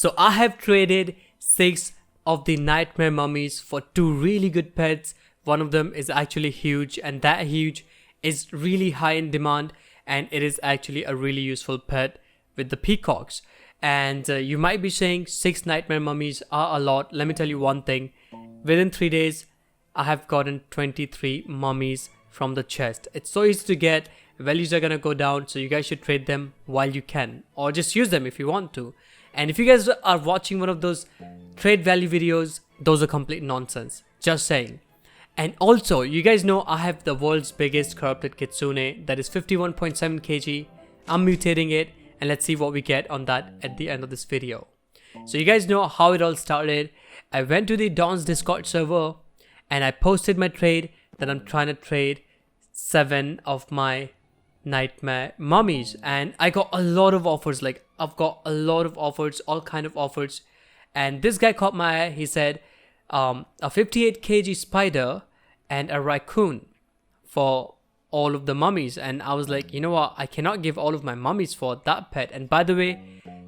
So I have traded 6 of the nightmare mummies for 2 really good pets. One of them is actually huge, and that huge is really high in demand, and it is actually a really useful pet with the peacocks. And you might be saying 6 nightmare mummies are a lot. Let me tell you one thing. Within 3 days, I have gotten 23 mummies from the chest. It's so easy to get. Values are gonna go down, so you guys should trade them while you can, or just use them if you want to. And if you guys are watching one of those trade value videos, those are complete nonsense. Just saying. And also, you guys know I have the world's biggest corrupted kitsune that is 51.7 kg. I'm mutating it, and let's see what we get on that at the end of this video. So you guys know how it all started. I went to the Dawn's Discord server and I posted my trade that I'm trying to trade 7 of my nightmare mummies, and I got a lot of offers. Like, I've got a lot of offers, all kind of offers. And this guy caught my eye. He said a 58 kg spider and a raccoon for all of the mummies. And I was like, you know what, I cannot give all of my mummies for that pet. And by the way,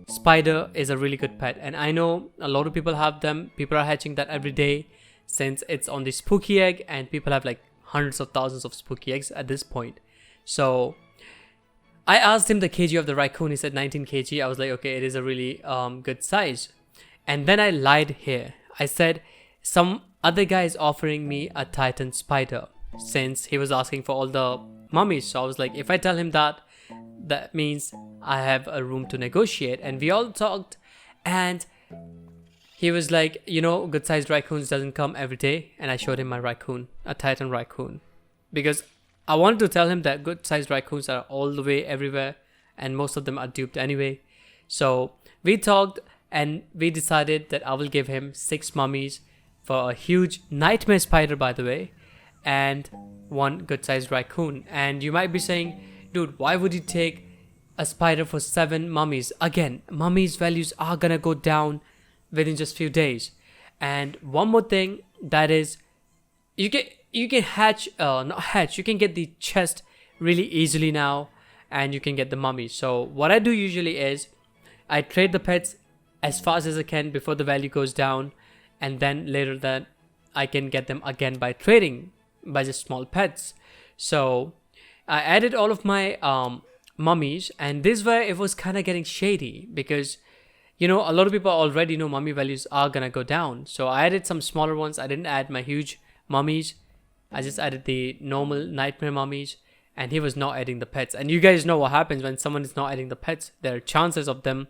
spider is a really good pet, and I know a lot of people have them. People are hatching that every day since it's on the spooky egg, and people have like hundreds of thousands of spooky eggs at this point. So I asked him the kg of the raccoon. He said 19 kg. I was like, okay, it is a really good size. And then I lied here. I said some other guy is offering me a titan spider since he was asking for all the mummies. So I was like, if I tell him that, that means I have a room to negotiate. And we all talked, and he was like, you know, good sized raccoons doesn't come every day. And I showed him my raccoon, a titan raccoon, because I wanted to tell him that good sized raccoons are all the way everywhere, and most of them are duped anyway. So we talked, and we decided that I will give him 6 mummies for a huge nightmare spider, by the way, and 1 good sized raccoon. And you might be saying, dude, why would you take a spider for 7 mummies? Again, mummies values are gonna go down within just few days. And one more thing, that is, you can hatch, not hatch, you can get the chest really easily now, and you can get the mummies. So what I do usually is I trade the pets as fast as I can before the value goes down, and then later that I can get them again by trading by just small pets. So I added all of my mummies, and this way it was kind of getting shady, because you know, a lot of people already know mummy values are gonna go down. So I added some smaller ones. I didn't add my huge mummies. I just added the normal nightmare mummies, and he was not adding the pets. And you guys know what happens when someone is not adding the pets. There are chances of them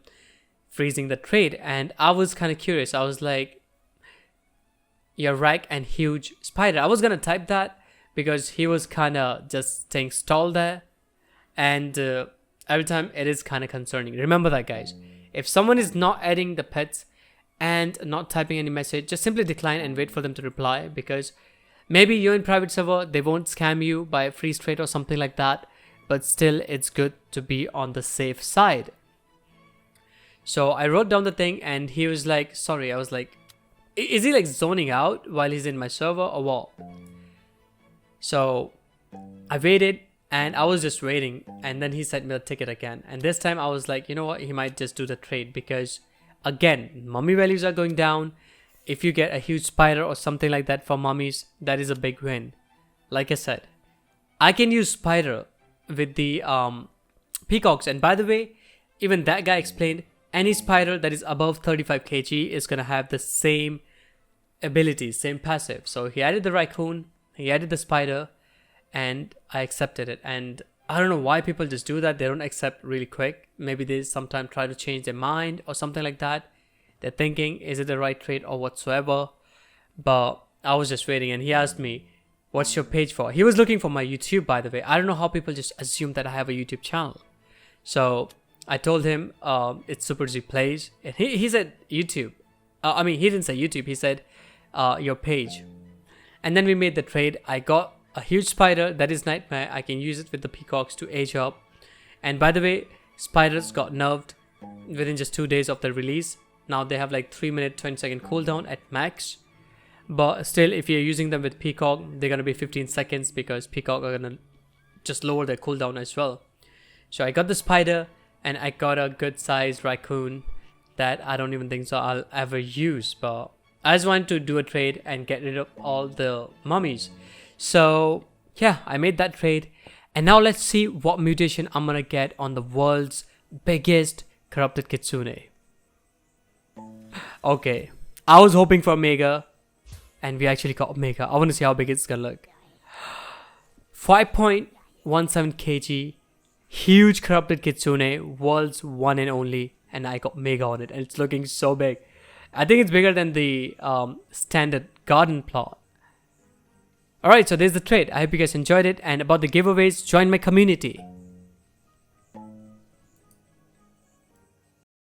freezing the trade. And I was kind of curious. I was like, your rack and huge spider. I was gonna type that because he was kind of just staying stalled there, and every time it is kind of concerning. Remember that, guys. If someone is not adding the pets and not typing any message, just simply decline and wait for them to reply, because maybe you're in private server, they won't scam you by freeze trade or something like that, but still it's good to be on the safe side. So I wrote down the thing, and he was like, sorry. I was like, is he like zoning out while he's in my server or what? So I waited, and I was just waiting, and then he sent me the ticket again. And this time I was like, you know what, he might just do the trade, because again, mummy values are going down. If you get a huge spider or something like that for mummies, that is a big win. Like I said, I can use spider with the peacocks. And by the way, even that guy explained, any spider that is above 35 kg is gonna have the same abilities, same passive. So he added the raccoon, he added the spider, and I accepted it. And I don't know why people just do that. They don't accept really quick. Maybe they sometimes try to change their mind or something like that. They're thinking, is it the right trade or whatsoever? But I was just waiting, and he asked me, what's your page for? He was looking for my YouTube, by the way. I don't know how people just assume that I have a YouTube channel. So I told him it's SuperXee Plays. And he said YouTube. I mean, he didn't say YouTube. He said your page. And then we made the trade. I got a huge spider that is nightmare. I can use it with the peacocks to age up. And by the way, spiders got nerfed within just 2 days of the release. Now they have like 3-minute 20-second cooldown at max. But still, if you're using them with peacock, they're gonna be 15 seconds, because peacock are gonna just lower their cooldown as well. So I got the spider, and I got a good sized raccoon that I don't even think so I'll ever use. But I just wanted to do a trade and get rid of all the mummies. So yeah, I made that trade. And now let's see what mutation I'm gonna get on the world's biggest corrupted kitsune. Okay, I was hoping for Omega, and we actually got Omega. I want to see how big it's gonna look. 5.17 kg, huge corrupted kitsune, world's one and only, and I got Mega on it, and it's looking so big. I think it's bigger than the standard garden plot. Alright, so there's the trade. I hope you guys enjoyed it, and about the giveaways, join my community.